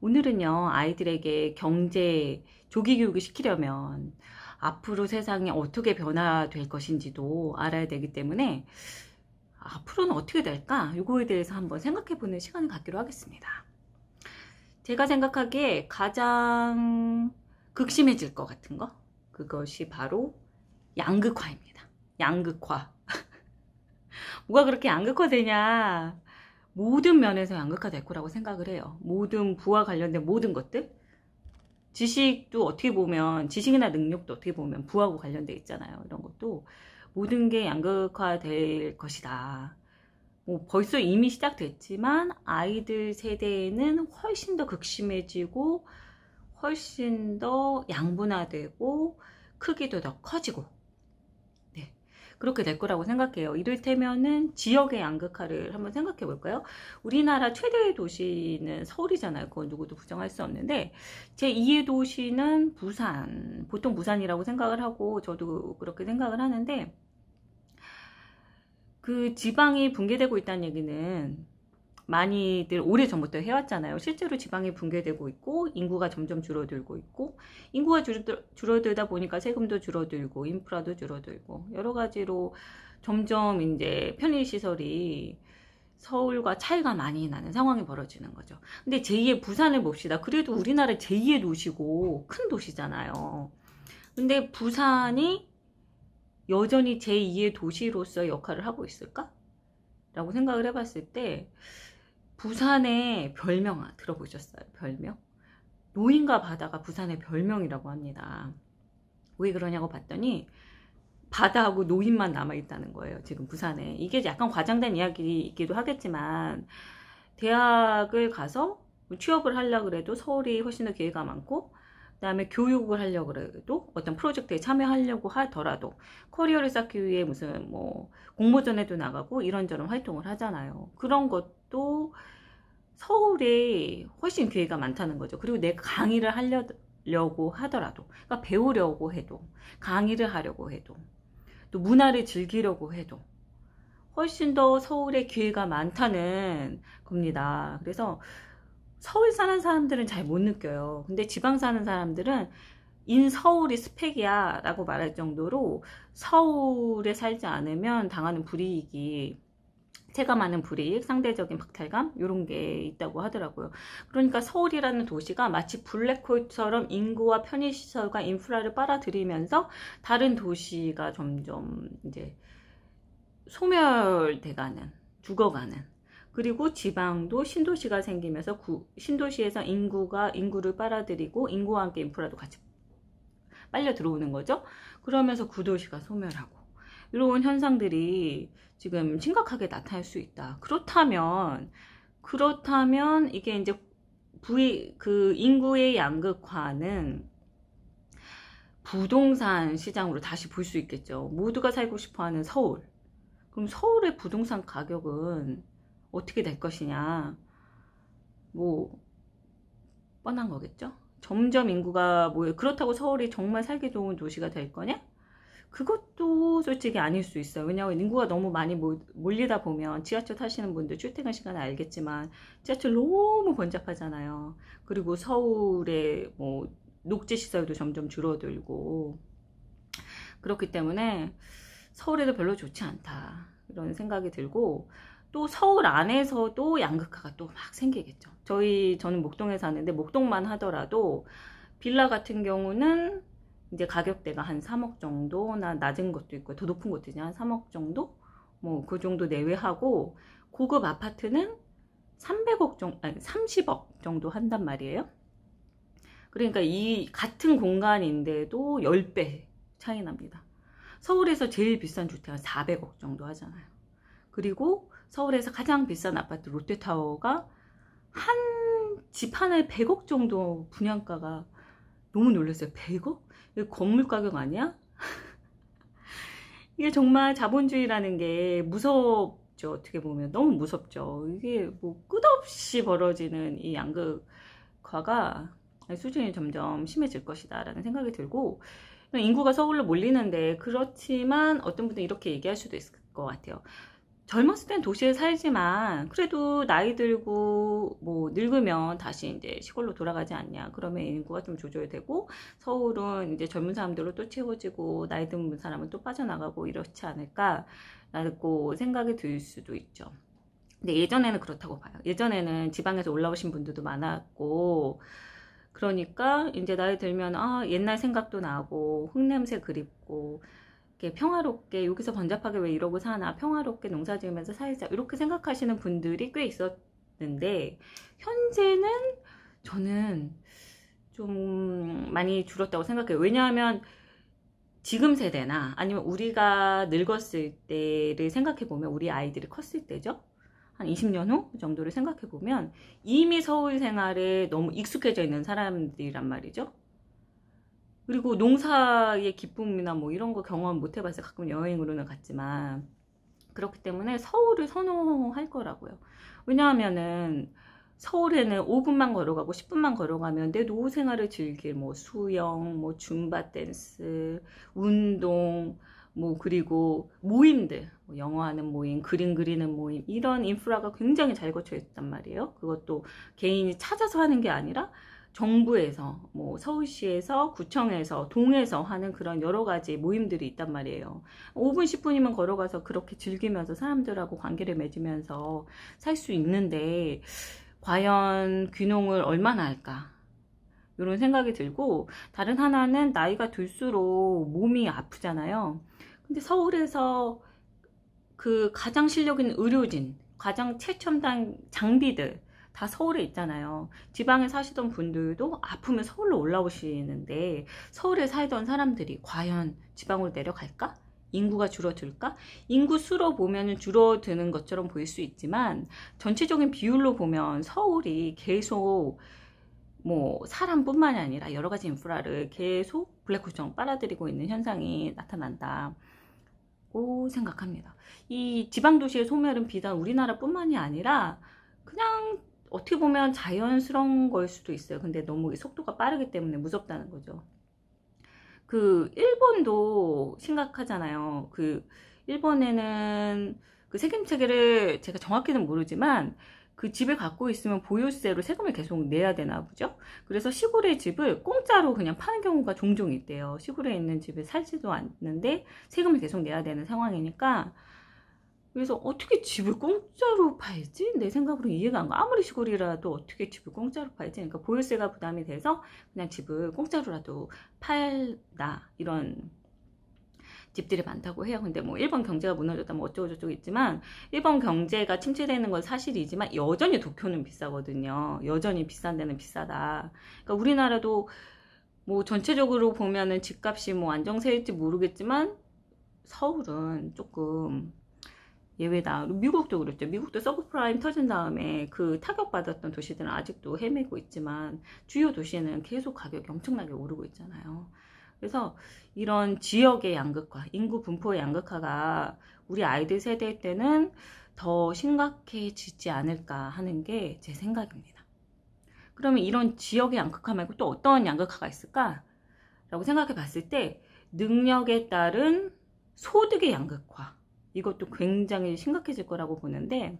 오늘은요, 아이들에게 경제 조기 교육을 시키려면 앞으로 세상이 어떻게 변화될 것인지도 알아야 되기 때문에 앞으로는 어떻게 될까? 이거에 대해서 한번 생각해 보는 시간을 갖기로 하겠습니다. 제가 생각하기에 가장 극심해질 것 같은 거, 그것이 바로 양극화입니다. 양극화. 뭐가 그렇게 양극화되냐? 모든 면에서 양극화될 거라고 생각을 해요. 모든 부와 관련된 모든 것들, 지식도 어떻게 보면, 지식이나 능력도 어떻게 보면 부하고 관련돼 있잖아요. 이런 것도 모든 게 양극화될 것이다. 뭐 벌써 이미 시작됐지만 아이들 세대에는 훨씬 더 극심해지고 훨씬 더 양분화되고 크기도 더 커지고, 네, 그렇게 될 거라고 생각해요. 이를테면은 지역의 양극화를 한번 생각해 볼까요? 우리나라 최대의 도시는 서울이잖아요. 그건 누구도 부정할 수 없는데 제2의 도시는 부산, 보통 부산이라고 생각을 하고 저도 그렇게 생각을 하는데, 그 지방이 붕괴되고 있다는 얘기는 많이들 오래전부터 해왔잖아요. 실제로 지방이 붕괴되고 있고 인구가 점점 줄어들고 있고, 인구가 줄어들다 보니까 세금도 줄어들고 인프라도 줄어들고 여러 가지로 점점 이제 편의시설이 서울과 차이가 많이 나는 상황이 벌어지는 거죠. 근데 제2의 부산을 봅시다. 그래도 우리나라 제2의 도시고 큰 도시잖아요. 근데 부산이 여전히 제2의 도시로서 역할을 하고 있을까? 라고 생각을 해봤을 때 부산의 별명 들어보셨어요? 별명? 노인과 바다가 부산의 별명이라고 합니다. 왜 그러냐고 봤더니 바다하고 노인만 남아있다는 거예요. 지금 부산에. 이게 약간 과장된 이야기이기도 하겠지만 대학을 가서 취업을 하려고 해도 서울이 훨씬 더 기회가 많고, 그 다음에 교육을 하려고 해도 어떤 프로젝트에 참여하려고 하더라도 커리어를 쌓기 위해 무슨 뭐 공모전에도 나가고 이런저런 활동을 하잖아요. 그런 것도 서울에 훨씬 기회가 많다는 거죠. 그리고 내가 강의를 하려고 하더라도, 그러니까 배우려고 해도, 강의를 하려고 해도, 또 문화를 즐기려고 해도 훨씬 더 서울에 기회가 많다는 겁니다. 그래서 서울 사는 사람들은 잘 못 느껴요. 근데 지방 사는 사람들은 인서울이 스펙이야 라고 말할 정도로 서울에 살지 않으면 당하는 불이익이, 체감하는 불이익, 상대적인 박탈감 이런 게 있다고 하더라고요. 그러니까 서울이라는 도시가 마치 블랙홀처럼 인구와 편의시설과 인프라를 빨아들이면서 다른 도시가 점점 이제 소멸돼가는, 죽어가는, 그리고 지방도 신도시가 생기면서 신도시에서 인구를 빨아들이고 인구와 함께 인프라도 같이 빨려 들어오는 거죠. 그러면서 구도시가 소멸하고 이런 현상들이 지금 심각하게 나타날 수 있다. 그렇다면 이게 이제 그 인구의 양극화는 부동산 시장으로 다시 볼 수 있겠죠. 모두가 살고 싶어하는 서울. 그럼 서울의 부동산 가격은 어떻게 될 것이냐? 뭐 뻔한 거겠죠. 점점 인구가 그렇다고 서울이 정말 살기 좋은 도시가 될 거냐? 그것도 솔직히 아닐 수 있어요. 왜냐하면 인구가 너무 많이 몰리다 보면, 지하철 타시는 분들 출퇴근 시간에 알겠지만 지하철 너무 번잡하잖아요. 그리고 서울의 뭐 녹지시설도 점점 줄어들고, 그렇기 때문에 서울에도 별로 좋지 않다 이런 생각이 들고, 또 서울 안에서도 양극화가 또 막 생기겠죠. 저는 목동에 사는데 목동만 하더라도 빌라 같은 경우는 이제 가격대가 한 3억 정도나 낮은 것도 있고 더 높은 것도 있냐, 한 3억 정도? 뭐 그 정도 내외하고, 고급 아파트는 300억 정도, 아니 30억 정도 한단 말이에요. 그러니까 이 같은 공간인데도 10배 차이 nap니다. 서울에서 제일 비싼 주택은 400억 정도 하잖아요. 그리고 서울에서 가장 비싼 아파트 롯데타워가 한 집 하나에 100억 정도 분양가가, 너무 놀랐어요. 100억? 이거 건물 가격 아니야? 이게 정말 자본주의라는 게 무섭죠. 어떻게 보면 너무 무섭죠. 이게 뭐 끝없이 벌어지는 이 양극화가 수준이 점점 심해질 것이다 라는 생각이 들고, 인구가 서울로 몰리는데, 그렇지만 어떤 분들은 이렇게 얘기할 수도 있을 것 같아요. 젊었을 땐 도시에 살지만 그래도 나이 들고 뭐 늙으면 다시 이제 시골로 돌아가지 않냐. 그러면 인구가 좀 조절되고 서울은 이제 젊은 사람들로 또 채워지고 나이 든 사람은 또 빠져나가고 이렇지 않을까라고 생각이 들 수도 있죠. 근데 예전에는 그렇다고 봐요. 예전에는 지방에서 올라오신 분들도 많았고, 그러니까 이제 나이 들면 옛날 생각도 나고 흙냄새 그립고 이렇게 평화롭게 여기서 번잡하게 왜 이러고 사나, 평화롭게 농사 지으면서 살자, 이렇게 생각하시는 분들이 꽤 있었는데 현재는 저는 좀 많이 줄었다고 생각해요. 왜냐하면 지금 세대나 아니면 우리가 늙었을 때를 생각해 보면, 우리 아이들이 컸을 때죠, 한 20년 후 정도를 생각해 보면 이미 서울 생활에 너무 익숙해져 있는 사람들이란 말이죠. 그리고 농사의 기쁨이나 뭐 이런 거 경험 못 해봤어요. 가끔 여행으로는 갔지만. 그렇기 때문에 서울을 선호할 거라고요. 왜냐하면은 서울에는 5분만 걸어가고 10분만 걸어가면 내 노후 생활을 즐길 뭐 수영, 뭐 줌바 댄스, 운동, 뭐 그리고 모임들, 뭐 영어하는 모임, 그림 그리는 모임, 이런 인프라가 굉장히 잘 거쳐 있단 말이에요. 그것도 개인이 찾아서 하는 게 아니라 정부에서, 뭐 서울시에서, 구청에서, 동에서 하는 그런 여러 가지 모임들이 있단 말이에요. 5분, 10분이면 걸어가서 그렇게 즐기면서 사람들하고 관계를 맺으면서 살 수 있는데 과연 귀농을 얼마나 할까? 이런 생각이 들고, 다른 하나는 나이가 들수록 몸이 아프잖아요. 근데 서울에서 그 가장 실력 있는 의료진, 가장 최첨단 장비들 다 서울에 있잖아요. 지방에 사시던 분들도 아프면 서울로 올라오시는데 서울에 살던 사람들이 과연 지방으로 내려갈까? 인구가 줄어들까? 인구 수로 보면 줄어드는 것처럼 보일 수 있지만 전체적인 비율로 보면 서울이 계속 뭐 사람뿐만이 아니라 여러 가지 인프라를 계속 블랙홀처럼 빨아들이고 있는 현상이 나타난다고 생각합니다. 이 지방도시의 소멸은 비단 우리나라뿐만이 아니라 그냥 어떻게 보면 자연스러운 걸 수도 있어요. 근데 너무 속도가 빠르기 때문에 무섭다는 거죠. 그 일본도 심각하잖아요. 그 일본에는 그 세금 체계를 제가 정확히는 모르지만 그 집을 갖고 있으면 보유세로 세금을 계속 내야 되나 보죠. 그래서 시골의 집을 공짜로 그냥 파는 경우가 종종 있대요. 시골에 있는 집에 살지도 않는데 세금을 계속 내야 되는 상황이니까. 그래서 어떻게 집을 공짜로 팔지? 내 생각으로 이해가 안 가. 아무리 시골이라도 어떻게 집을 공짜로 팔지? 그러니까 보유세가 부담이 돼서 그냥 집을 공짜로라도 팔다, 이런 집들이 많다고 해요. 근데 뭐 일본 경제가 무너졌다 뭐 어쩌고 저쩌고 있지만, 일본 경제가 침체되는 건 사실이지만 여전히 도쿄는 비싸거든요. 여전히 비싼 데는 비싸다. 그러니까 우리나라도 뭐 전체적으로 보면은 집값이 뭐 안정세일지 모르겠지만 서울은 조금 예외다. 미국도 그랬죠. 미국도 서브프라임 터진 다음에 그 타격받았던 도시들은 아직도 헤매고 있지만 주요 도시는 계속 가격이 엄청나게 오르고 있잖아요. 그래서 이런 지역의 양극화, 인구 분포의 양극화가 우리 아이들 세대 때는 더 심각해지지 않을까 하는 게 제 생각입니다. 그러면 이런 지역의 양극화 말고 또 어떤 양극화가 있을까? 라고 생각해 봤을 때 능력에 따른 소득의 양극화, 이것도 굉장히 심각해질 거라고 보는데,